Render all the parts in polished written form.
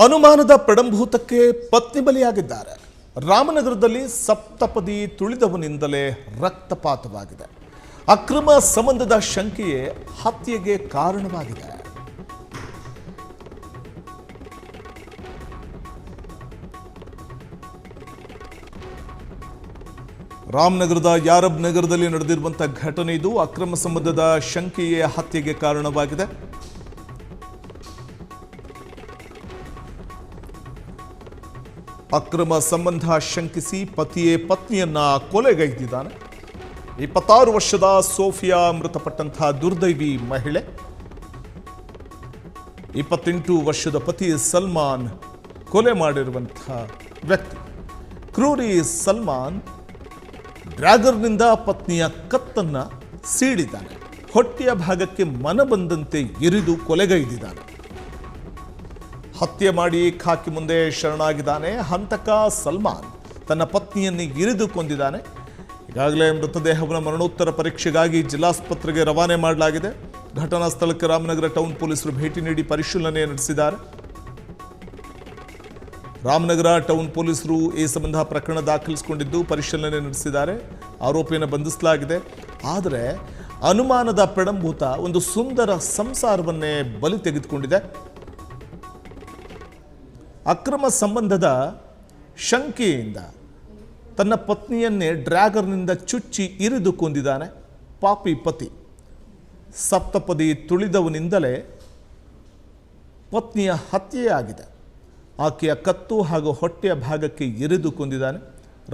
ಅನುಮಾನದ ಪೆಡಂಭೂತಕ್ಕೆ ಪತ್ನಿ ಬಲಿಯಾಗಿದ್ದಾರೆ. ರಾಮನಗರದಲ್ಲಿ ಸಪ್ತಪದಿ ತುಳಿದವನಿಂದಲೇ ರಕ್ತಪಾತವಾಗಿದೆ. ಅಕ್ರಮ ಸಂಬಂಧದ ಶಂಕೆಯೇ ಹತ್ಯೆಗೆ ಕಾರಣವಾಗಿದೆ. ರಾಮನಗರದ ಯಾರಬ್ ನಗರದಲ್ಲಿ ನಡೆದಿರುವಂತಹ ಘಟನೆ ಇದು. ಅಕ್ರಮ ಸಂಬಂಧದ ಶಂಕೆಯೇ ಹತ್ಯೆಗೆ ಕಾರಣವಾಗಿದೆ. ಅಕ್ರಮ ಸಂಬಂಧ ಶಂಕಿಸಿ ಪತಿಯೇ ಪತ್ನಿಯನ್ನ ಕೊಲೆಗೈದಿದ್ದಾನೆ. 26 ವರ್ಷದ ಸೋಫಿಯಾ ಮೃತಪಟ್ಟಂತಹ ದುರ್ದೈವಿ ಮಹಿಳೆ. 28 ವರ್ಷದ ಪತಿ ಸಲ್ಮಾನ್ ಕೊಲೆ ಮಾಡಿರುವಂತಹ ವ್ಯಕ್ತಿ. ಕ್ರೂರಿ ಸಲ್ಮಾನ್ ಡ್ರ್ಯಾಗರ್ನಿಂದ ಪತ್ನಿಯ ಕತ್ತನ್ನ ಸೀಳಿದ್ದಾನೆ. ಹೊಟ್ಟೆಯ ಭಾಗಕ್ಕೆ ಮನ ಬಂದಂತೆ ಇರಿದು ಕೊಲೆಗೈದಿದ್ದಾನೆ. ಹತ್ಯೆ ಮಾಡಿ ಖಾಕಿ ಮುಂದೆ ಶರಣಾಗಿದ್ದಾನೆ. ಹಂತಕ ಸಲ್ಮಾನ್ ತನ್ನ ಪತ್ನಿಯನ್ನು ಇರಿದು ಕೊಂದಿದ್ದಾನೆ. ಈಗಾಗಲೇ ಮೃತದೇಹವನ್ನು ಮರಣೋತ್ತರ ಪರೀಕ್ಷೆಗಾಗಿ ಜಿಲ್ಲಾಸ್ಪತ್ರೆಗೆ ರವಾನೆ ಮಾಡಲಾಗಿದೆ. ಘಟನಾ ಸ್ಥಳಕ್ಕೆ ರಾಮನಗರ ಟೌನ್ ಪೊಲೀಸರು ಭೇಟಿ ನೀಡಿ ಪರಿಶೀಲನೆ ನಡೆಸಿದ್ದಾರೆ. ರಾಮನಗರ ಟೌನ್ ಪೊಲೀಸರು ಈ ಸಂಬಂಧ ಪ್ರಕರಣ ದಾಖಲಿಸಿಕೊಂಡಿದ್ದು ಪರಿಶೀಲನೆ ನಡೆಸಿದ್ದಾರೆ. ಆರೋಪಿಯನ್ನು ಬಂಧಿಸಲಾಗಿದೆ. ಆದರೆ ಅನುಮಾನದ ಪೆಡಂಭೂತ ಒಂದು ಸುಂದರ ಸಂಸಾರವನ್ನೇ ಬಲಿ ತೆಗೆದುಕೊಂಡಿದೆ. ಅಕ್ರಮ ಸಂಬಂಧದ ಶಂಕೆಯಿಂದ ತನ್ನ ಪತ್ನಿಯನ್ನೇ ಡ್ರ್ಯಾಗರ್ನಿಂದ ಚುಚ್ಚಿ ಇರಿದು ಕೊಂದಿದ್ದಾನೆ ಪಾಪಿ ಪತಿ. ಸಪ್ತಪದಿ ತುಳಿದವನಿಂದಲೇ ಪತ್ನಿಯ ಹತ್ಯೆಯಾಗಿದೆ. ಆಕೆಯ ಕತ್ತು ಹಾಗೂ ಹೊಟ್ಟೆಯ ಭಾಗಕ್ಕೆ ಇರಿದು ಕೊಂದಿದ್ದಾನೆ.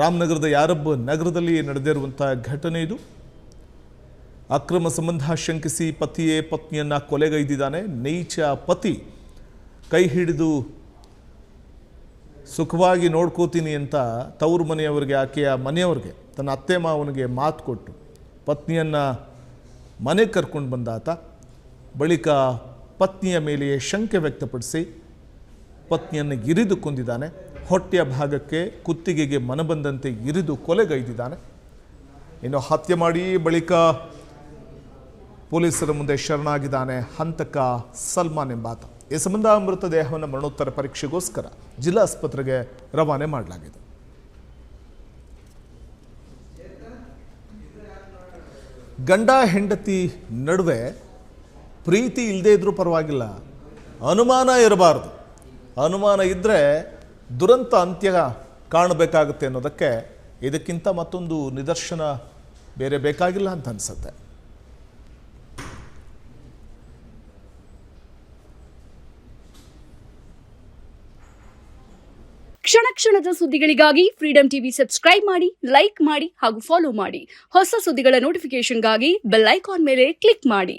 ರಾಮನಗರದ ಯಾರಬ್ ನಗರದಲ್ಲಿ ನಡೆದಿರುವಂತಹ ಘಟನೆ ಇದು. ಅಕ್ರಮ ಸಂಬಂಧ ಶಂಕಿಸಿ ಪತಿಯೇ ಪತ್ನಿಯನ್ನ ಕೊಲೆಗೈದಿದ್ದಾನೆ. ನೀಚ ಪತಿ ಕೈ ಹಿಡಿದು ಸುಖವಾಗಿ ನೋಡ್ಕೋತೀನಿ ಅಂತ ತವರು ಮನೆಯವರಿಗೆ, ಆಕೆಯ ಮನೆಯವ್ರಿಗೆ, ತನ್ನ ಅತ್ತೆ ಮಾವನಿಗೆ ಮಾತು ಕೊಟ್ಟು ಪತ್ನಿಯನ್ನು ಮನೆ ಕರ್ಕೊಂಡು ಬಂದಾತ ಬಳಿಕ ಪತ್ನಿಯ ಮೇಲೆಯೇ ಶಂಕೆ ವ್ಯಕ್ತಪಡಿಸಿ ಪತ್ನಿಯನ್ನು ಇರಿದು ಕೊಂದಿದ್ದಾನೆ. ಹೊಟ್ಟೆಯ ಭಾಗಕ್ಕೆ ಕುತ್ತಿಗೆಗೆ ಮನಬಂದಂತೆ ಇರಿದು ಕೊಲೆಗೈದಿದ್ದಾನೆ. ಇನ್ನು ಹತ್ಯೆ ಮಾಡಿ ಬಳಿಕ ಪೊಲೀಸರ ಮುಂದೆ ಶರಣಾಗಿದ್ದಾನೆ ಹಂತಕ ಸಲ್ಮಾನ್ ಎಂಬಾತ. ಈ ಸಂಬಂಧ ಮೃತದೇಹವನ್ನು ಮರಣೋತ್ತರ ಪರೀಕ್ಷೆಗೋಸ್ಕರ ಜಿಲ್ಲಾಸ್ಪತ್ರೆಗೆ ರವಾನೆ ಮಾಡಲಾಗಿದೆ. ಗಂಡ ಹೆಂಡತಿ ನಡುವೆ ಪ್ರೀತಿ ಇಲ್ಲದೇ ಇದ್ರೂ ಪರವಾಗಿಲ್ಲ, ಅನುಮಾನ ಇರಬಾರ್ದು. ಅನುಮಾನ ಇದ್ದರೆ ದುರಂತ ಅಂತ್ಯ ಕಾಣಬೇಕಾಗುತ್ತೆ ಅನ್ನೋದಕ್ಕೆ ಇದಕ್ಕಿಂತ ಮತ್ತೊಂದು ನಿದರ್ಶನ ಬೇರೆ ಬೇಕಾಗಿಲ್ಲ ಅಂತ ಅನಿಸುತ್ತೆ. ಕ್ಷಣ ಕ್ಷಣದ ಸುದ್ದಿಗಳಿಗಾಗಿ ಫ್ರೀಡಂ ಟಿವಿ ಸಬ್ಸ್ಕ್ರೈಬ್ ಮಾಡಿ, ಲೈಕ್ ಮಾಡಿ ಹಾಗೂ ಫಾಲೋ ಮಾಡಿ. ಹೊಸ ಸುದ್ದಿಗಳ ನೋಟಿಫಿಕೇಶನ್ಗಾಗಿ ಬೆಲ್ ಐಕಾನ್ ಮೇಲೆ ಕ್ಲಿಕ್ ಮಾಡಿ.